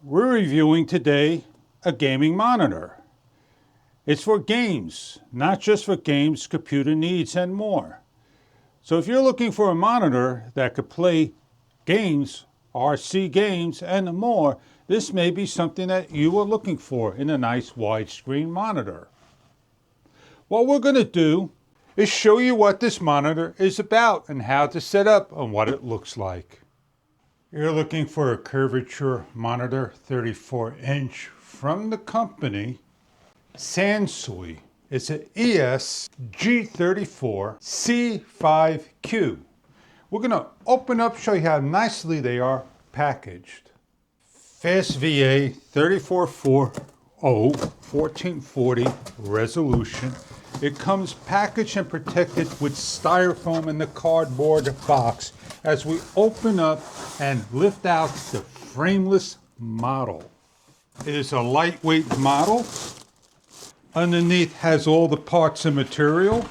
We're reviewing today a gaming monitor. It's for games, not just for games, computer needs, and more. So if you're looking for a monitor that could play games, RC games, and more, this may be something that you are looking for in a nice widescreen monitor. What we're going to do is show you what this monitor is about and how to set up and what it looks like. You're looking for a curvature monitor, 34-inch, from the company SANSUI. It's an ESG34C5Q. We're going to open up, show you how nicely they are packaged. Fast VA 3440x1440 resolution. It comes packaged and protected with styrofoam in the cardboard box as we open up and lift out the frameless model. It is a lightweight model. Underneath has all the parts and material.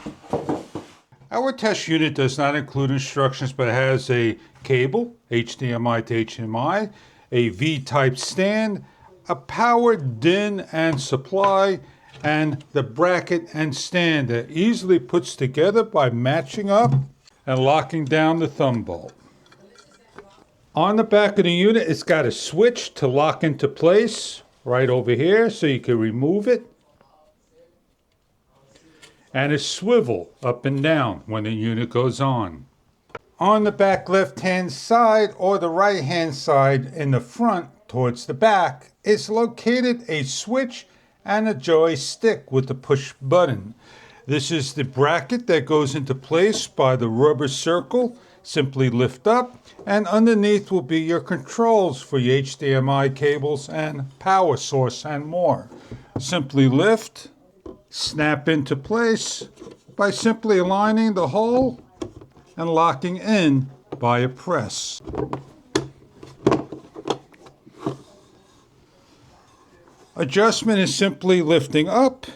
Our test unit does not include instructions, but it has a cable, HDMI to HDMI, a V-type stand, a power DIN and supply, and the bracket and stand that easily puts together by matching up and locking down the thumb bolt. On the back of the unit, it's got a switch to lock into place right over here so you can remove it. And a swivel up and down when the unit goes on. On the back left-hand side or the right-hand side in the front towards the back is located a switch and a joystick with the push button. This is the bracket that goes into place by the rubber circle. Simply lift up, and underneath will be your controls for your HDMI cables and power source and more. Simply lift, snap into place by simply aligning the hole and locking in by a press. Adjustment is simply lifting up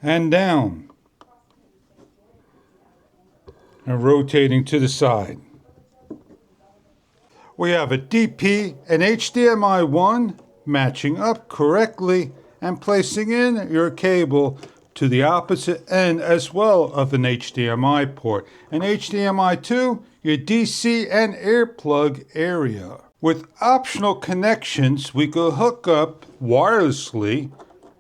and down and rotating to the side. We have a DP and HDMI 1 matching up correctly and placing in your cable to the opposite end as well of an HDMI port. And HDMI 2, your DC and earplug area. With optional connections, we could hook up wirelessly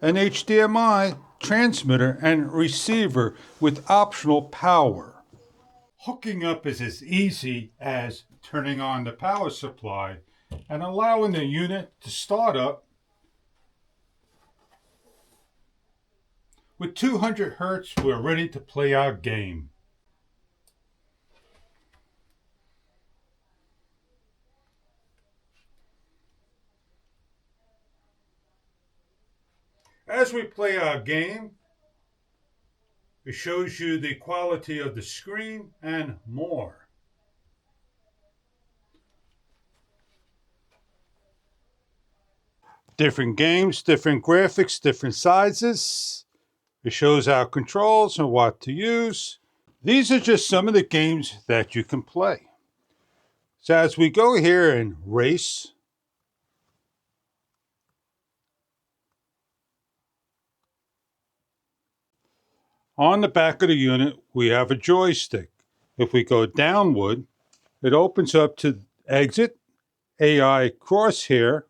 an HDMI transmitter and receiver with optional power. Hooking up is as easy as turning on the power supply and allowing the unit to start up. With 200 hertz, we're ready to play our game. As we play our game, it shows you the quality of the screen and more. Different games, different graphics, different sizes. It shows our controls and what to use. These are just some of the games that you can play. So as we go here and race, on the back of the unit, we have a joystick. If we go downward, it opens up to exit, AI crosshair.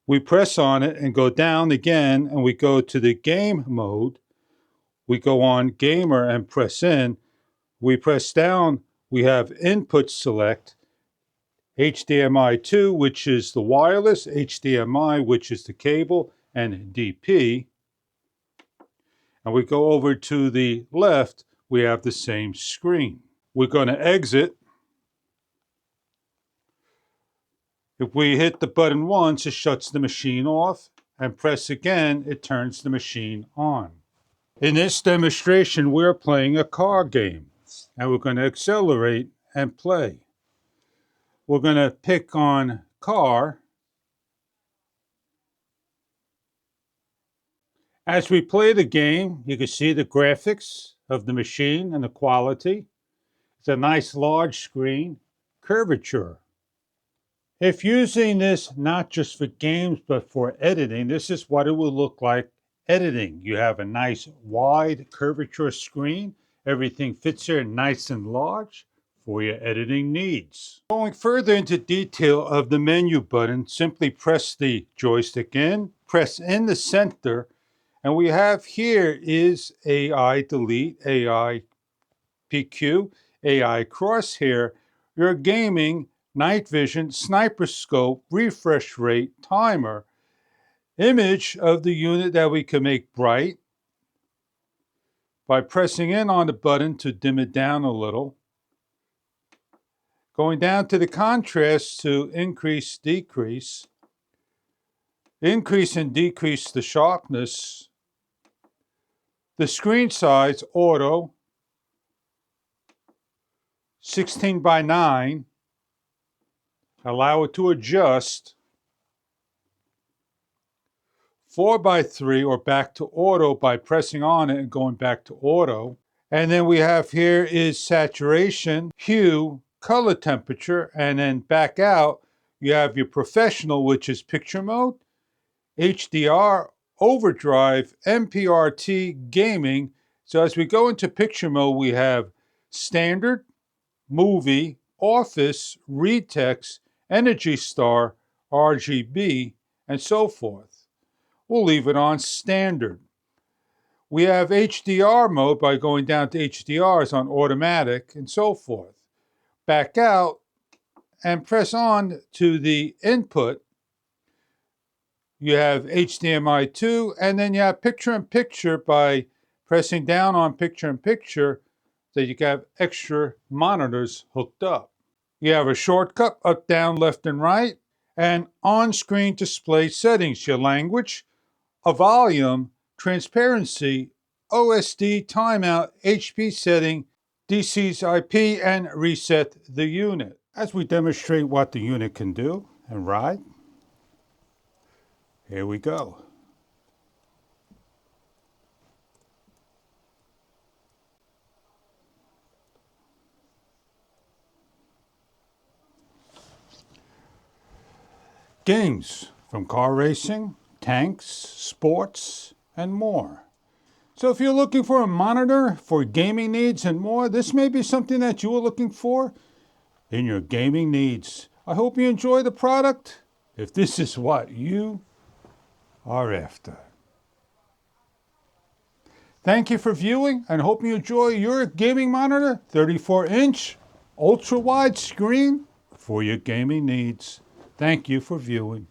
We press on it and go down again, and we go to the game mode. We go on gamer and press in. We press down, we have input select, HDMI 2, which is the wireless, HDMI, which is the cable, and DP. And we go over to the left, we have the same screen. We're going to exit. If we hit the button once, it shuts the machine off, and press again, it turns the machine on. In this demonstration, we're playing a car game, and we're going to accelerate and play. We're going to pick on car. As we play the game, you can see the graphics of the machine and the quality. It's a nice large screen, curvature. If using this not just for games but for editing, this is what it will look like editing. You have a nice wide curvature screen. Everything fits here nice and large for your editing needs. Going further into detail of the menu button, simply press the joystick in, press in the center, and we have here is AI delete, AI PQ, AI crosshair, your gaming, night vision, sniper scope, refresh rate, timer, image of the unit that we can make bright by pressing in on the button to dim it down a little, going down to the contrast to increase, decrease, increase and decrease the sharpness, the screen size, auto, 16:9, allow it to adjust, 4:3 or back to auto by pressing on it and going back to auto. And then we have here is saturation, hue, color temperature, and then back out you have your professional, which is picture mode, HDR, overdrive, MPRT, gaming. So as we go into picture mode, we have standard, movie, office, read text, Energy Star, RGB, and so forth. We'll leave it on standard. We have HDR mode by going down to HDRs on automatic and so forth. Back out and press on to the input. You have HDMI 2, and then you have picture-in-picture by pressing down on picture-in-picture so you can have extra monitors hooked up. You have a shortcut, up, down, left, and right, and on-screen display settings, your language, a volume, transparency, OSD, timeout, HP setting, DC's IP, and reset the unit. As we demonstrate what the unit can do and ride, here we go. Games from car racing, tanks, sports, and more. So if you're looking for a monitor for gaming needs and more, this may be something that you are looking for in your gaming needs. I hope you enjoy the product if this is what you are after. Thank you for viewing and hope you enjoy your gaming monitor, 34-inch, ultra-wide screen for your gaming needs. Thank you for viewing.